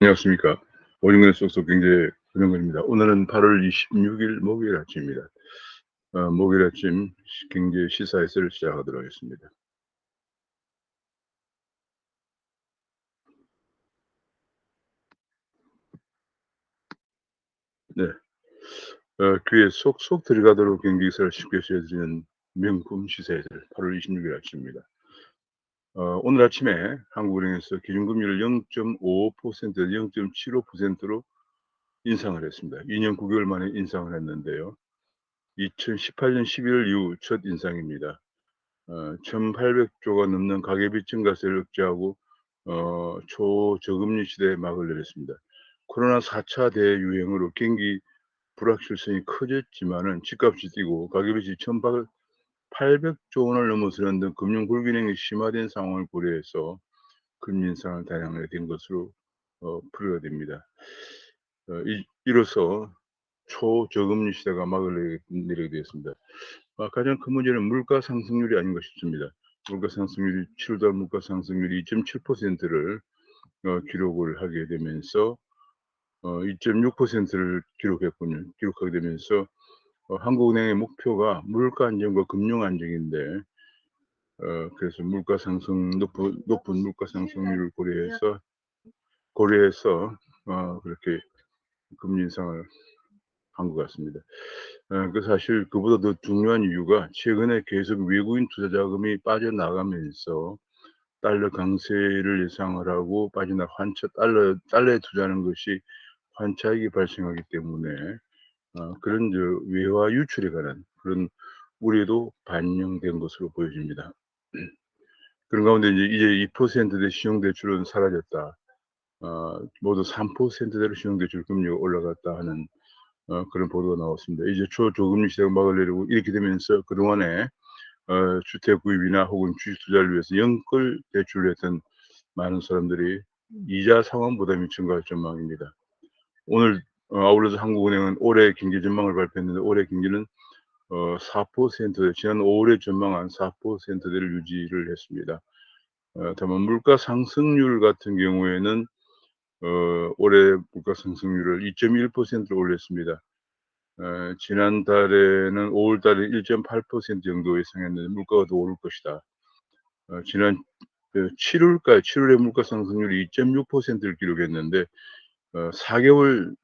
안녕하십니까. 오중근의 쏙쏙 경제 금영근입니다. 오늘은 8월 26일 목요일 아침입니다. 목요일 아침 경제 시사회를 시작하도록 하겠습니다. 네. 귀에 쏙쏙 들어가도록 경제 기사를 쉽게 전해드리는 명품 시사회를 8월 26일 아침입니다. 오늘 아침에 한국은행에서 기준금리를 0.55%에서 0.75%로 인상을 했습니다. 2년 9개월 만에 인상을 했는데요. 2018년 11월 이후 첫 인상입니다. 1,800조가 넘는 가계비 증가세를 억제하고 초저금리 시대에 막을 내렸습니다. 코로나 4차 대유행으로 경기 불확실성이 커졌지만은 집값이 뛰고 가계빚이 1,800조 원을 넘어서는 등 금융 불균형이 심화된 상황을 고려해서 금리 인상을 단행하게 된 것으로 풀이가 됩니다. 이로써 초저금리 시대가 막을 내리게 되었습니다. 가장 큰 문제는 물가 상승률이 아닌가 싶습니다. 물가 상승률이 7월 달 물가 상승률이 2.7%를 기록을 하게 되면서 2.6%를 기록하게 되면서 한국은행의 목표가 물가 안정과 금융 안정인데 그래서 높은 물가 상승률을 고려해서 그렇게 금리 인상을 한 것 같습니다. 사실 그보다 더 중요한 이유가 최근에 계속 외국인 투자 자금이 빠져나가면서 달러 강세를 예상을 하고 달러에 투자하는 것이 환차익이 발생하기 때문에 그런 외화 유출에 관한 그런 우려도 반영된 것으로 보여집니다. 그런 가운데 이제 2%대 신용대출은 사라졌다. 모두 3%대로 신용대출 금리가 올라갔다 하는 그런 보도가 나왔습니다. 이제 초저금리 시대가 막을 내리고 이렇게 되면서 그동안에 주택 구입이나 혹은 주식 투자를 위해서 연끌 대출을 했던 많은 사람들이 이자 상환 부담이 증가할 전망입니다. 오늘 아울러서 한국은행은 올해 경제 전망을 발표했는데 올해 경제는 4% 지난 5월에 전망한 4%대를 유지를 했습니다. 다만 물가 상승률 같은 경우에는 올해 물가 상승률을 2.1%로 올렸습니다. 지난달에는 5월 달에 1.8% 정도 예상했는데 물가가 더 오를 것이다. 지난 7월에 물가 상승률이 2.6%를 기록했는데 4개월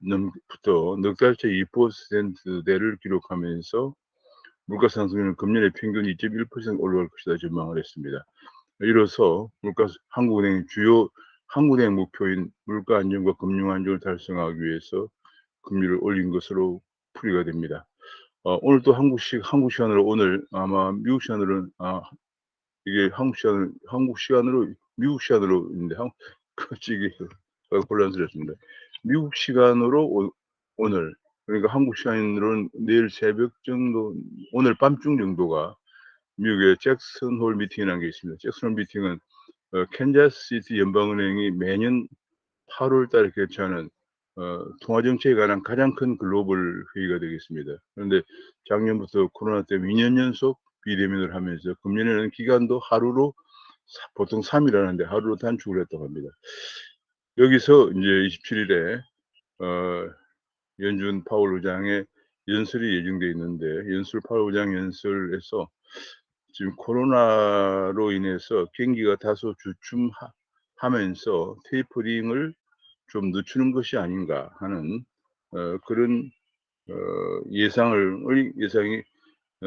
부터 넉 달째 2%대를 기록하면서 물가 상승률은 금년에 평균 2.1% 올라갈 것이다 전망을 했습니다. 이로써 한국은행 목표인 물가 안정과 금융 안정을 달성하기 위해서 금리를 올린 것으로 풀이가 됩니다. 오늘 또 한국 시간으로 오늘 아마 미국 시간으로는 이게 한국 시간으로 미국 시간으로인데 이게 혼란스럽습니다. 미국 시간으로 오늘 그러니까 한국 시간으로는 내일 새벽 정도 오늘 밤중 정도가 미국의 잭슨 홀 미팅이라는 게 있습니다. 잭슨 홀 미팅은 캔자스 시티 연방은행이 매년 8월 달에 개최하는 통화 정책에 관한 가장 큰 글로벌 회의가 되겠습니다. 그런데 작년부터 코로나 때문에 2년 연속 비대면을 하면서 금년에는 기간도 보통 3일 하는데 하루로 단축을 했다고 합니다. 여기서 이제 27일에 연준 파월 의장의 연설이 예정돼 있는데 파월 의장 연설에서 지금 코로나로 인해서 경기가 다소 주춤하면서 테이퍼링을 좀 늦추는 것이 아닌가 하는 그런 예상이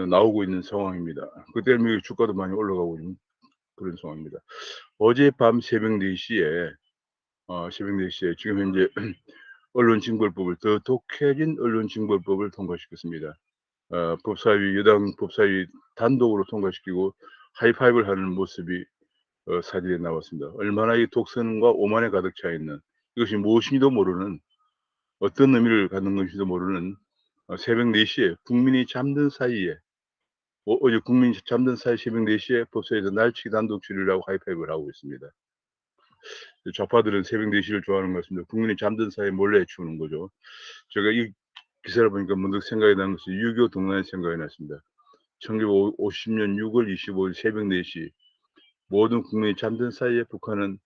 나오고 있는 상황입니다. 그 때문에 주가도 많이 올라가고 있는 그런 상황입니다. 어젯밤 새벽 4시에 지금 현재 언론징벌법을 더 독해진 언론징벌법을 통과시켰습니다. 여당 법사위 단독으로 통과시키고 하이파이브를 하는 모습이 사진에 나왔습니다. 얼마나 이 독선과 오만에 가득 차 있는 이것이 무엇인지도 모르는 어떤 의미를 갖는 건지도 모르는 새벽 4시에 국민이 잠든 사이에 어제 국민이 잠든 사이 새벽 4시에 법사위에서 날치기 단독 질의를 하고 하이파이브를 하고 있습니다. 좌파들은 새벽 4시를 좋아하는 것 같습니다. 국민이 잠든 사이에 몰래 해치우는 거죠. 제가 이 기사를 보니까 문득 생각이 나는 것이 6.25 동란이 생각이 났습니다. 1950년 6월 25일 새벽 4시 모든 국민이 잠든 사이에 북한은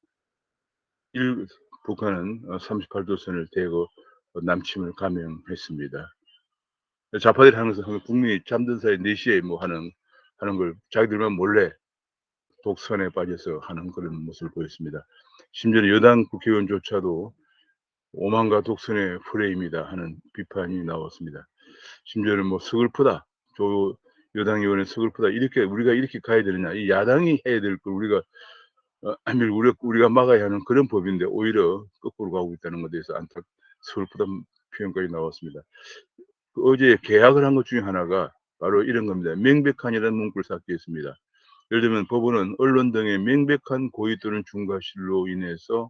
북한은 38도 선을 대거 남침을 감행했습니다. 좌파들이 하는 것은 항상 국민이 잠든 사이 4 시에 뭐 하는 걸 자기들만 몰래 독선에 빠져서 하는 그런 모습을 보였습니다. 심지어는 여당 국회의원조차도 "오만과 독선의 프레임이다." 하는 비판이 나왔습니다. 심지어는 뭐 "서글프다. 조 여당 의원의 서글프다. 이렇게 우리가 이렇게 가야 되느냐. 이 야당이 해야 될 걸 우리가 우리가 막아야 하는 그런 법인데 오히려 거꾸로 가고 있다는 것에 대해서 서글프다는 표현까지 나왔습니다. 그 어제 계약을 한 것 중에 하나가 바로 이런 겁니다. 명백한이라는 문구를 삭제했습니다. 예를 들면 법원은 언론 등의 명백한 고의 또는 중과실로 인해서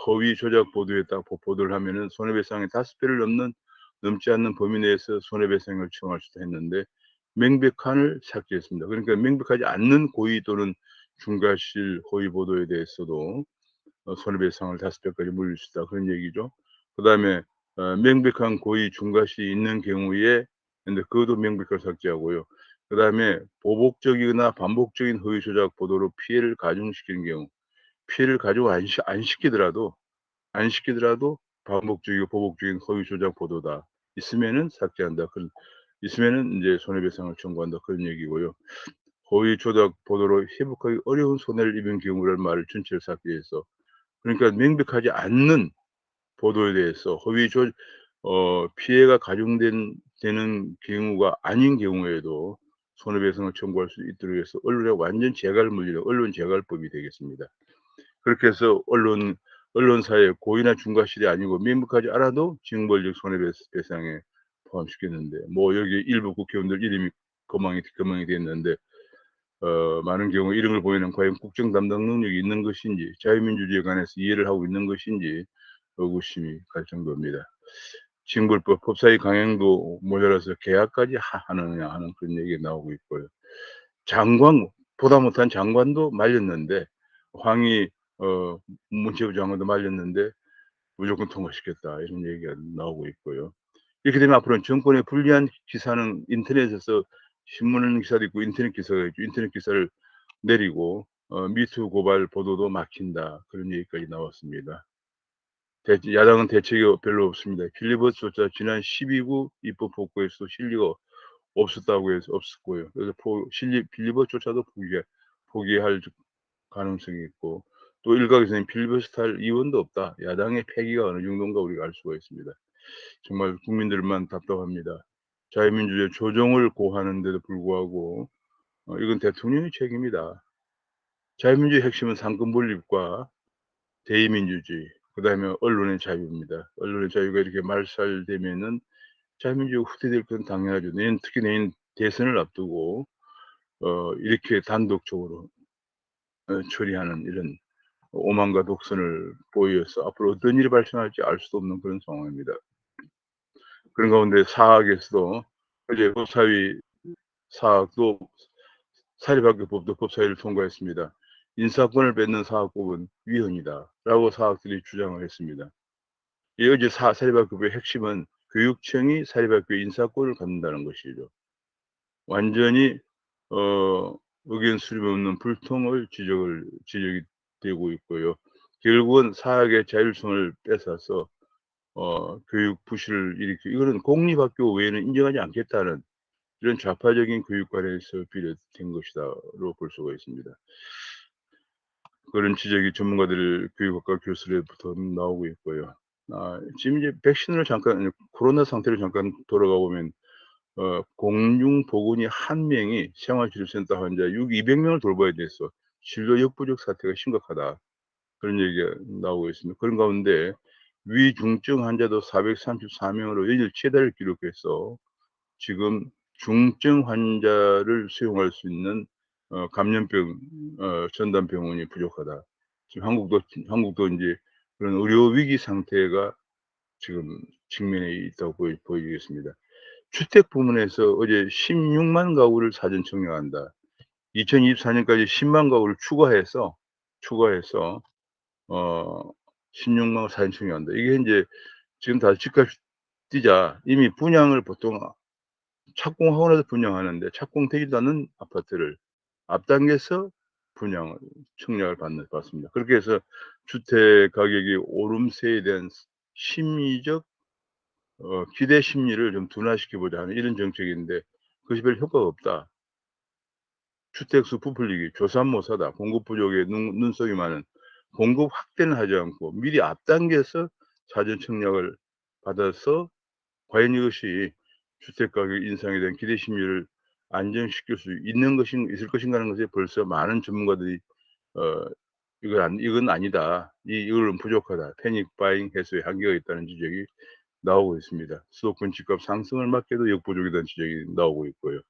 허위 조작 보도에 따라 보도를 하면은 손해배상의 5배를 넘지 않는 범위 내에서 손해배상을 청할 수도 했는데 명백한을 삭제했습니다. 그러니까 명백하지 않는 고의 또는 중과실 허위 보도에 대해서도 손해배상을 5배까지 물릴 수 있다 그런 얘기죠. 그다음에 명백한 고의 중과실이 있는 경우에 근데 그것도 명백하게 삭제하고요. 그다음에 보복적이거나 반복적인 허위 조작 보도로 피해를 가중시키는 경우 피해를 가중 안 시키더라도 반복적이고 보복적인 허위 조작 보도다. 있으면은 삭제한다. 있으면은 인제 손해배상을 청구한다. 그런 얘기고요. 허위 조작 보도로 회복하기 어려운 손해를 입은 경우라는 말을 전체를 삭제해서 그러니까 명백하지 않는 보도에 대해서 피해가 되는 경우가 아닌 경우에도 손해배상을 청구할 수 있도록 해서 언론에 완전 재갈을 물리는 언론 재갈법이 되겠습니다. 그렇게 해서 언론사의 고의나 중과실이 아니고 명백하지 않아도 징벌적 배상에 포함시켰는데 뭐 여기 일부 국회의원들 이름이 거망이 됐는데 많은 경우 이런 걸 보면은 과연 국정 담당 능력이 있는 것인지 자유민주주의에 관해서 이해를 하고 있는 것인지 의구심이 갈 정도입니다. 징벌법 법사위 강행도 모자라서 계약까지 하느냐 하는 그런 얘기가 나오고 있고요. 장관 보다 못한 장관도 말렸는데 황희 어 문체부 장관도 말렸는데 "무조건 통과시켰다." 이런 얘기가 나오고 있고요. 이렇게 되면 앞으로는 정권에 불리한 기사는 인터넷에서 신문 기사도 있고 인터넷 기사가 있죠. 인터넷 기사를 내리고 미투 고발 보도도 막힌다. 그런 얘기까지 나왔습니다. 야당은 대책이 별로 없습니다. 필리버스터조차 지난 12구 입법 복구에서 실리가 없었다고 해서 없었고요. 그래서 필리버스터조차도 포기할 가능성이 있고 또 일각에서는 필리버스터할 이유도 없다. 야당의 패기가 어느 정도인가 우리가 알 수가 있습니다. 정말 국민들만 답답합니다. 자유민주주의 조정을 고하는데도 불구하고 이건 대통령의 책임이다. 자유민주주의 핵심은 상권 분립과 대의민주주의 그다음에 언론의 자유입니다. 언론의 자유가 이렇게 말살되면은 자유민주주의가 후퇴될 건 당연하죠. 특히 내년 대선을 앞두고 이렇게 단독적으로 처리하는 이런 오만과 독선을 보여서 앞으로 어떤 일이 발생할지 알 수도 없는 그런 상황입니다. 그런 가운데 사학에서도 어제 법사위 사학도 사립학교법도 법사위를 통과했습니다. "인사권을 뺏는 사학법은 위헌이다."라고 사학들이 주장을 했습니다. 이 어제 사립학교법의 핵심은 교육청이 사립학교의 인사권을 갖는다는 것이죠. 완전히 어 의견 수렴 없는 불통을 지적이 되고 있고요. 결국은 사학의 자율성을 뺏어서 교육 부실을 이거는 공립학교 외에는 인정하지 않겠다는 이런 좌파적인 교육관에서 비롯된 것이다로 볼 수가 있습니다. 그런 지적이 교육학과 교수로부터 나오고 있고요. 지금 이제 백신을 잠깐 코로나 상태로 잠깐 돌아가 보면 공중보건의 1 명이 생활치료센터 환자 200 명을 돌봐야 돼서 진료 역부족 사태가 심각하다. 그런 얘기가 나오고 있습니다. 그런 가운데 위중증 환자도 434 명으로 연일 최다를 기록해서 지금 중증 환자를 수용할 수 있는 감염병 전담 병원이 부족하다. 지금 한국도 인제 그런 의료 위기 상태가 지금 직면해 있다고 보이겠습니다. 주택 부문에서 어제 16만 가구를 사전 청약한다. 2024 년까지 10만 가구를 추가해서 어 16만 사전 청약한다. 이게 인제 지금 다들 집값이 뛰자 이미 분양을 보통 착공하고 나서 분양하는데 착공되지도 않은 아파트를 앞당겨서 분양을 청약을 받습니다. 그렇게 해서 주택 가격이 오름세에 대한 심리적 기대 심리를 좀 둔화시켜 보자 하는 이런 정책인데 그것이 별 효과가 없다. 주택수 부풀리기, 조삼모사다. 공급 부족에 눈속이 많은 공급 확대는 하지 않고 미리 앞당겨서 사전 청약을 받아서 과연 이것이 주택 가격 인상에 대한 기대 심리를 안정시킬 수 있을 것인가 하는 것에 벌써 많은 전문가들이 어 이건 아니다. 이거는 부족하다. 패닉 바잉 해소에 한계가 있다는 지적이 나오고 있습니다. 수도권 집값 상승을 막기도 역부족이라는 지적이 나오고 있고요.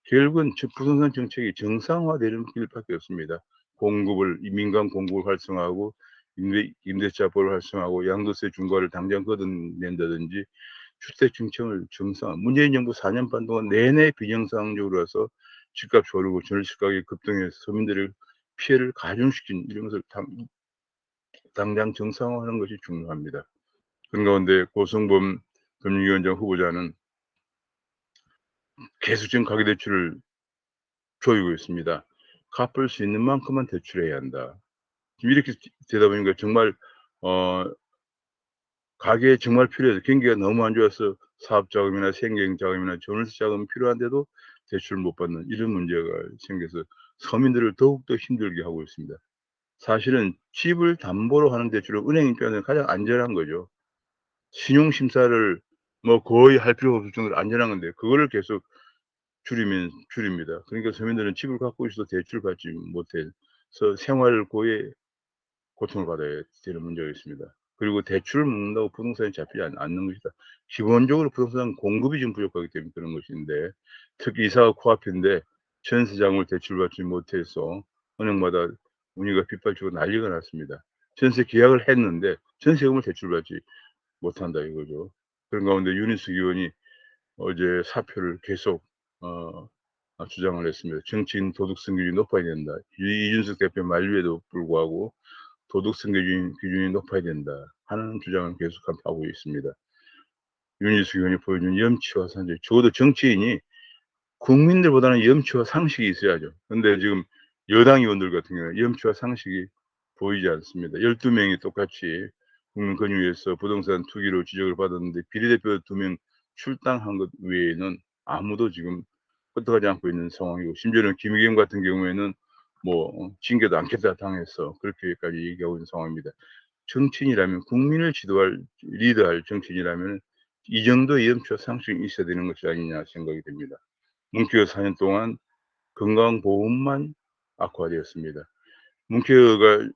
결국은 부동산 정책이 정상화되는 길밖에 없습니다. 공급을 민간 공급을 활성화하고 임대차법을 활성화하고 양도세 중과를 당장 걷어낸다든지 주택 정책을 정상화. 문재인 정부 4년 반 동안 내내 비정상적으로 해서 집값이 오르고 전세 가격이 급등해서 서민들의 피해를 가중시킨 이런 것을 당장 정상화하는 것이 중요합니다. 그런 가운데 고성범 금융위원장 후보자는 계속적인 가계대출을 조이고 있습니다. 갚을 수 있는 만큼만 대출해야 한다. 지금 이렇게 되다 보니까 정말 어 가계에 정말 필요해서 경기가 너무 안 좋아서 사업 자금이나 생계형 자금이나 전월세 자금이 필요한데도 대출을 못 받는 이런 문제가 생겨서 서민들을 더욱더 힘들게 하고 있습니다. 사실은 집을 담보로 하는 대출은 은행 입장에서는 가장 안전한 거죠. 신용 심사를 뭐 거의 할 필요가 없을 정도로 안전한 건데 그거를 계속 줄입니다. 그러니까 서민들은 집을 갖고 있어도 대출받지 못해서 생활고에 고통을 받아야 되는 문제가 있습니다. 그리고 대출을 먹는다고 부동산이 잡히지 않는 것이다. 기본적으로 부동산 공급이 좀 부족하기 때문에 그런 것인데 특히 이사가 코앞인데 전세장을 대출받지 못해서 은행마다 문의가 빗발치고 난리가 났습니다. 전세 계약을 했는데 전세금을 대출받지 못한다 이거죠. 그런 가운데 윤희숙 의원이 어제 사표를 계속 어 주장을 했습니다. 정치인 도덕성 기준이 높아야 된다. 이준석 대표 만류에도 불구하고 도덕성 기준이 높아야 된다 하는 주장을 계속 하고 있습니다. 윤희숙 의원이 보여준 염치와 산재. 적어도 정치인이 국민들보다는 염치와 상식이 있어야죠. 근데 지금 여당 의원들 같은 경우에 염치와 상식이 보이지 않습니다. 12명이 똑같이 국민권익위에서 부동산 투기로 지적을 받았는데 비례대표 2명 출당한 것 외에는 아무도 지금 끄떡하지 않고 있는 상황이고 심지어는 김의겸 같은 경우에는 뭐 징계도 않겠다 당해서 그렇게까지 얘기하고 있는 상황입니다. 정치인이라면 국민을 리드할 정치인이라면 이 정도의 염치와 상식이 있어야 되는 것이 아니냐 생각이 됩니다. 문케어 4년 동안 건강보험만 악화되었습니다. 문케어가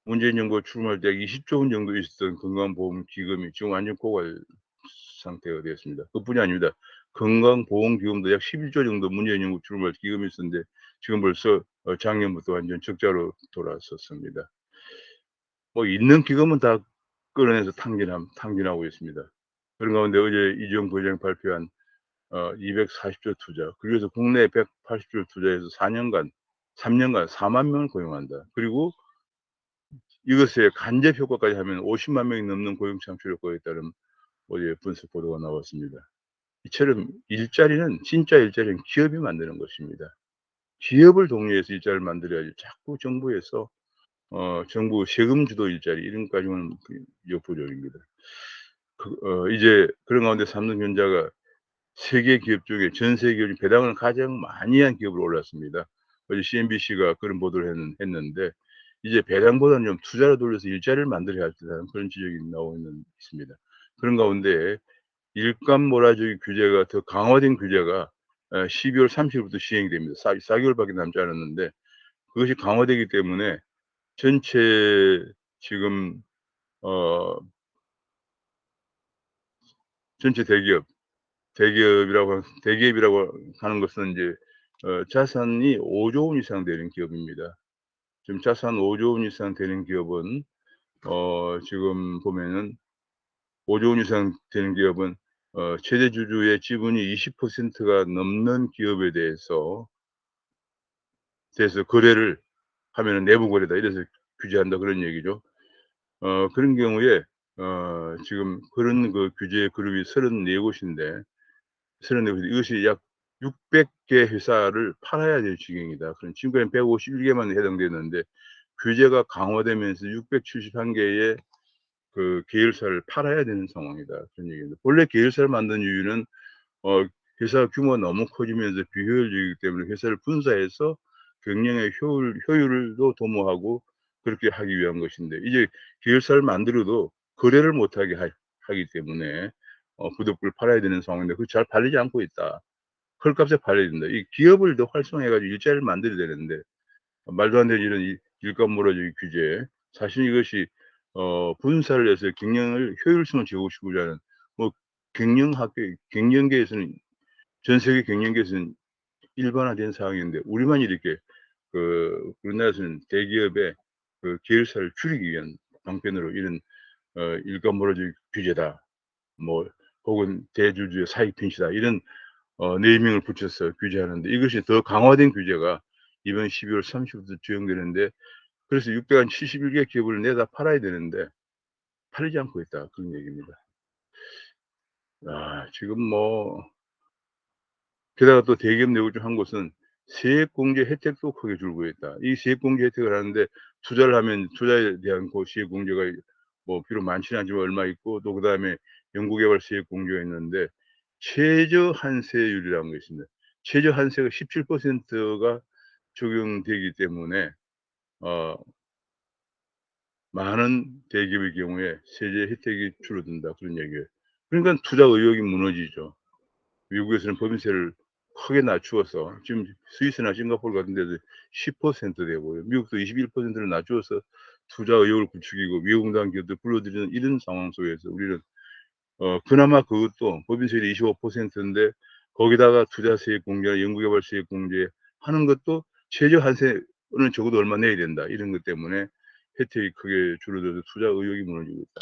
문재인 정부가 출범할 때 20조 원 정도 있었던 건강보험 기금이 지금 완전 고갈 상태가 되었습니다. 그뿐이 아닙니다. 건강보험기금도 약 11조 정도 문재인 정부 출범할 때 기금이 있었는데 지금 벌써 작년부터 완전 적자로 돌아섰습니다. 뭐 있는 기금은 다 끌어내서 탕진하고 있습니다. 그런 가운데 어제 이재용 부회장이 발표한 240조 투자. 그래서 국내 180조 투자해서 3년간 4만 명을 고용한다. 그리고 이것의 간접 효과까지 하면 50만 명이 넘는 고용 창출 효과가 있다는 어제 분석 보도가 나왔습니다. 이처럼 일자리는 진짜 일자리는 기업이 만드는 것입니다. 기업을 독려해서 일자리를 만들어야지 자꾸 정부에서 정부 세금 주도 일자리 이런 것까지는 역부족입니다. 이제 그런 가운데 삼성전자가 세계 기업 중에 전 세계 기업이 배당을 가장 많이 한 기업으로 올랐습니다. 어제 CNBC가 그런 보도를 했는데 이제 배당보다는 좀 투자로 돌려서 일자리를 만들어야 할 듯한 그런 지적이 나오고 있습니다. 그런 가운데 일감 몰아주기 규제가 더 강화된 규제가 12월 30 일부터 시행이 됩니다. 4개월밖에 남지 않았는데 그것이 강화되기 때문에 전체 지금 어 전체 대기업이라고 하는 것은 이제 자산이 5조 원 이상 되는 기업입니다. 지금 자산 5조 원 이상 되는 기업은 지금 보면은 5조 원 이상 되는 기업은 최대 주주의 지분이 20%가 넘는 기업에 대해서 거래를 하면은 내부 거래다 이래서 규제한다 그런 얘기죠. 그런 경우에 지금 그런 그 규제 그룹이 34곳인데 34곳 이것이 약 600개 회사를 팔아야 될 지경이다. 그럼 지금까지 151개만 해당되는데 규제가 강화되면서 671개의 그 계열사를 팔아야 되는 상황이다. 그런 얘기입니다. 본래 계열사를 만든 이유는 회사 규모가 너무 커지면서 비효율적이기 때문에 회사를 분사해서 경영의 효율도 도모하고 그렇게 하기 위한 것인데, 이제 계열사를 만들어도 거래를 못하게 하기 때문에 부득불 팔아야 되는 상황인데 그게 잘 팔리지 않고 있다. 헐값에 팔아야 된다. 이 기업을 더 활성화해 가지고 일자리를 만들어야 되는데 말도 안 되는 이런 일감 몰아주기 규제, 사실 이것이 분사를 해서 경영을 효율성을 제고시키고자 하는, 뭐 경영계에서는, 전 세계 경영계에서는 일반화된 상황인데 우리만 이렇게 우리나라에서는 대기업의 그 계열사를 줄이기 위한 방편으로 이런 일감 몰아주기 규제다, 뭐 혹은 대주주의 사익 편취다, 이런 네이밍을 붙여서 규제하는데, 이것이 더 강화된 규제가 이번 12월 30일부터 적용되는데, 그래서 671개 기업을 내다 팔아야 되는데 팔리지 않고 있다, 그런 얘기입니다. 지금 뭐 게다가 또 대기업 내부 중 한 곳은 세액공제 혜택도 크게 줄고 있다. 이 세액공제 혜택을 하는데 투자를 하면 투자에 대한 그 세액공제가 뭐 비록 많지는 않지만 얼마 있고, 또 그다음에 연구개발 세액공제가 있는데 최저 한세율이라는 게 있습니다. 최저 한세가 17%가 적용되기 때문에 많은 대기업의 경우에 세제 혜택이 줄어든다, 그런 얘기예요. 그러니까 투자 의욕이 무너지죠. 미국에서는 법인세를 크게 낮추어서 지금 스위스나 싱가포르 같은 데도 10% 되고요. 미국도 21%를 낮추어서 투자 의욕을 부추기고 외국당 기업들 불러들이는 이런 상황 속에서 우리는 그나마 그것도 법인세율이 25%인데 거기다가 투자세액 공제나 연구개발세액 공제하는 것도 최저 한세는 적어도 얼마 내야 된다, 이런 것 때문에 혜택이 크게 줄어들어서 투자 의욕이 무너지고 있다.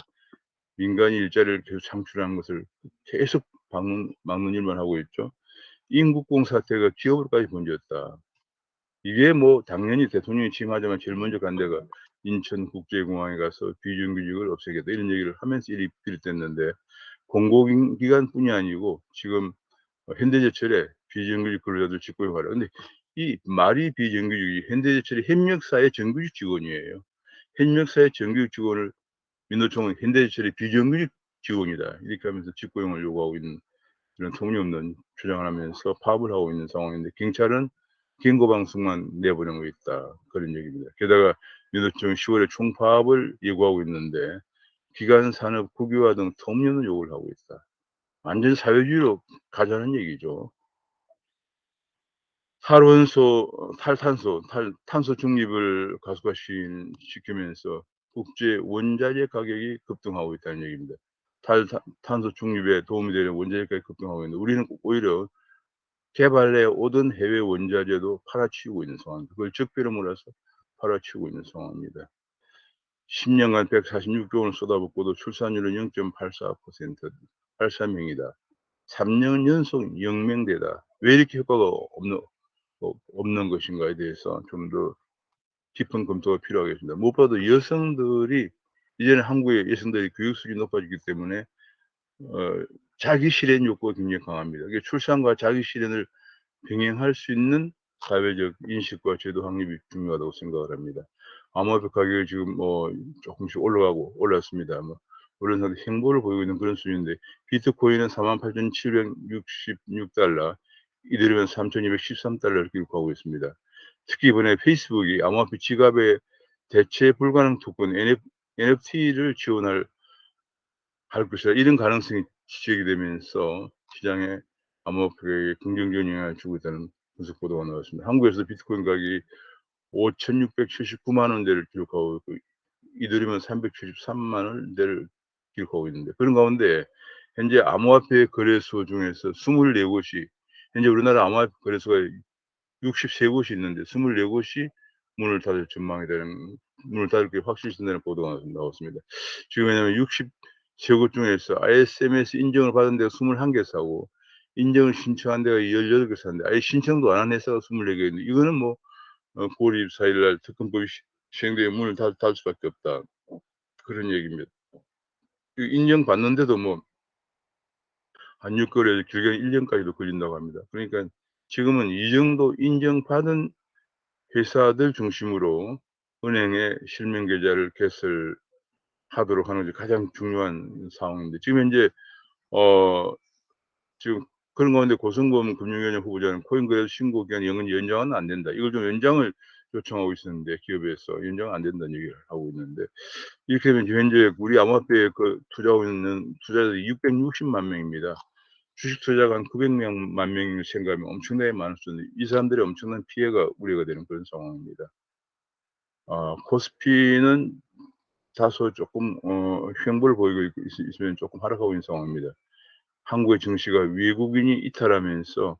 민간이 일자리를 계속 창출하는 것을 계속 막는 일만 하고 있죠. 인국공 사태가 기업으로까지 번졌다. 이게 뭐 당연히 대통령이 취임하자마자 제일 먼저 간 데가 인천국제공항에 가서 비정규직을 없애겠다, 이런 얘기를 하면서 일이 비롯됐는데, 공공기관뿐이 아니고 지금 현대제철에 비정규직 근로자들 직고용하라. 근데 이 말이 비정규직이 현대제철이 협력사의 정규직 직원이에요. 협력사의 정규직 직원을 민노총은 현대제철의 비정규직 직원이다, 이렇게 하면서 직고용을 요구하고 있는 이런 터무니없는 주장을 하면서 파업을 하고 있는 상황인데, 경찰은 경고방송만 내보내고 있다, 그런 얘기입니다. 게다가 민노총은 10월에 총파업을 예고하고 있는데 기간산업 국유화 등 터무니없는 요구를 하고 있다. 완전 사회주의로 가자는 얘기죠. 탈원소, 탄소 중립을 시키면서 국제 원자재 가격이 급등하고 있다는 얘기입니다. 탄소 중립에 도움이 되는 원자재 가격이 급등하고 있는데 우리는 오히려 개발해 오던 해외 원자재도 팔아치우고 있는 상황입니다. 그걸 적배로 몰아서 팔아치우고 있는 상황입니다. 10년간 146조 원을 쏟아붓고도 출산율은 0.84%, 83명이다. 3년 연속 영명대다. 왜 이렇게 효과가 없는 것인가에 대해서 좀 더 깊은 검토가 필요하겠습니다. 무엇보다도 여성들이, 이제는 한국의 여성들이 교육 수준이 높아지기 때문에 자기 실현 욕구가 굉장히 강합니다. 이게 출산과 자기 실현을 병행할 수 있는 사회적 인식과 제도 확립이 중요하다고 생각을 합니다. 암호화폐 가격이 지금 조금씩 올랐습니다. 물론 행보를 보이고 있는 그런 수준인데, 비트코인은 48,766달러, 이더리움은 3,213달러를 기록하고 있습니다. 특히 이번에 페이스북이 암호화폐 지갑에 대체 불가능 토큰 NFT를 지원할 것이다, 이런 가능성이 지적이 되면서 시장에 암호화폐에 긍정적인 영향을 주고 있다는 분석 보도가 나왔습니다. 한국에서 비트코인 가격이 5,679만 원대를 기록하고 있고, 이더리움은 373만 원대를 기록하고 있는데, 그런 가운데 현재 암호화폐 거래소 중에서 24곳이, 현재 우리나라 암호화폐 거래소가 63곳이 있는데 24곳이 문을 닫을 게 확실시된다는 보도가 나왔습니다. 지금 왜냐하면 60세 곳 중에서 ISMS 인정을 받은 데가 21개사고 인정을 신청한 데가 18개사인데 아예 신청도 안 한 회사가 24개 있는데, 이거는 뭐 9월 24일 날 특검법이 시행되면 문을 닫을 수밖에 없다, 그런 얘기입니다. 인정받는데도 뭐 환율거래 길게는 1년까지도 걸린다고 합니다. 그러니까 지금은 이 정도 인정받은 회사들 중심으로 은행의 실명 계좌를 개설하도록 하는 게 가장 중요한 상황인데, 지금 현재 지금 그런 가운데 고승범 금융위원회 후보자는 코인 거래 신고 기간 연장은 안 된다. 이걸 좀 연장을 요청하고 있었는데, 기업에서 연장은 안 된다는 얘기를 하고 있는데, 이렇게 되면 현재 우리 암호화폐에 그 투자하고 있는 투자자들이 660만 명입니다. 주식 투자가 한 900만 명을 생각하면 엄청나게 많을 수 있는데, 이 사람들이 엄청난 피해가 우려가 되는 그런 상황입니다. 코스피는 다소 조금 횡보를 보이고 있으면 조금 하락하고 있는 상황입니다. 한국의 증시가 외국인이 이탈하면서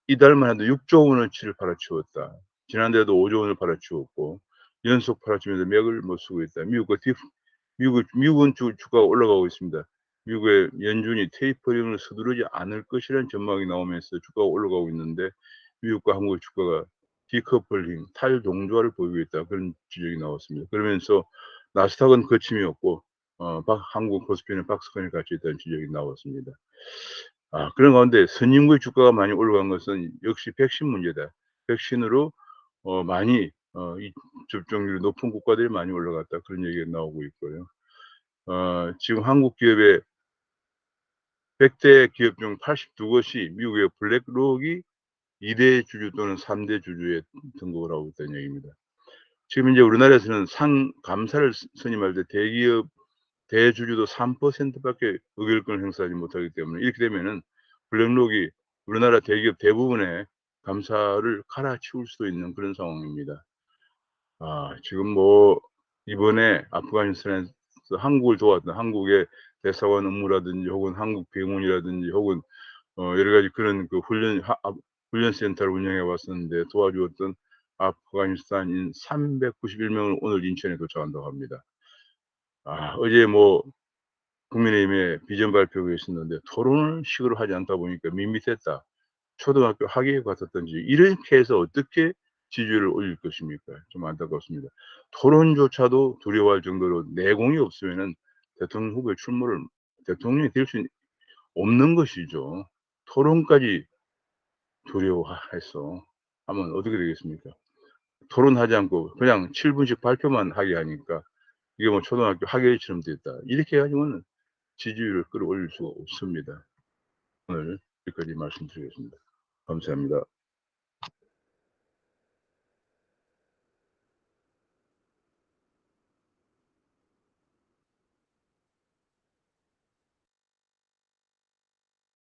이달만 해도 6조 원어치를 팔아치웠다. 지난달에도 5조 원을 팔아치웠고 연속 팔아치면서 맥을 못 쓰고 있다. 미국은 주가가 올라가고 있습니다. 미국의 연준이 테이퍼링을 서두르지 않을 것이라는 전망이 나오면서 주가가 올라가고 있는데, 미국과 한국의 주가가 디커플링, 탈동조화를 보이고 있다. 그런 지적이 나왔습니다. 그러면서 나스닥은 거침이 없고 한국 코스피는 박스권에 갇혀 있다는 지적이 나왔습니다. 그런 가운데 선진국의 주가가 많이 올라간 것은 역시 백신 문제다. 백신으로 많이 이 접종률이 높은 국가들이 많이 올라갔다. 그런 얘기가 나오고 있고요. 지금 한국 기업의 100대 기업 중 82곳이 미국의 블랙록이 2대 주주 또는 3대 주주에 등록을 하고 있다는 얘기입니다. 지금 이제 우리나라에서는 감사를 선임할 때 대기업 대주주도 3%밖에 의결권을 행사하지 못하기 때문에, 이렇게 되면은 블랙록이 우리나라 대기업 대부분의 감사를 갈아치울 수도 있는 그런 상황입니다. 지금 뭐 이번에 아프가니스탄에서 한국을 도왔던 한국의 대사관 업무라든지 혹은 한국 병원이라든지 혹은 여러 가지 그런 그 훈련센터를 운영해 왔었는데 도와주었던 아프가니스탄인 391명을 오늘 인천에 도착한다고 합니다. 어제 뭐 국민의힘에 비전 발표가 있었는데 토론식으로 하지 않다 보니까 밋밋했다. 초등학교 학예에 갔었던지 이렇게 해서 어떻게 지지율을 올릴 것입니까? 좀 안타깝습니다. 토론조차도 두려워할 정도로 내공이 없으면은 대통령 후보의 출마를 대통령이 될 수 없는 것이죠. 토론까지 두려워해서 하면 어떻게 되겠습니까? 토론하지 않고 그냥 7분씩 발표만 하게 하니까 이게 뭐 초등학교 학예처럼 됐다. 이렇게 해 가지고는 지지율을 끌어올릴 수가 없습니다. 오늘 여기까지 말씀드리겠습니다. 감사합니다.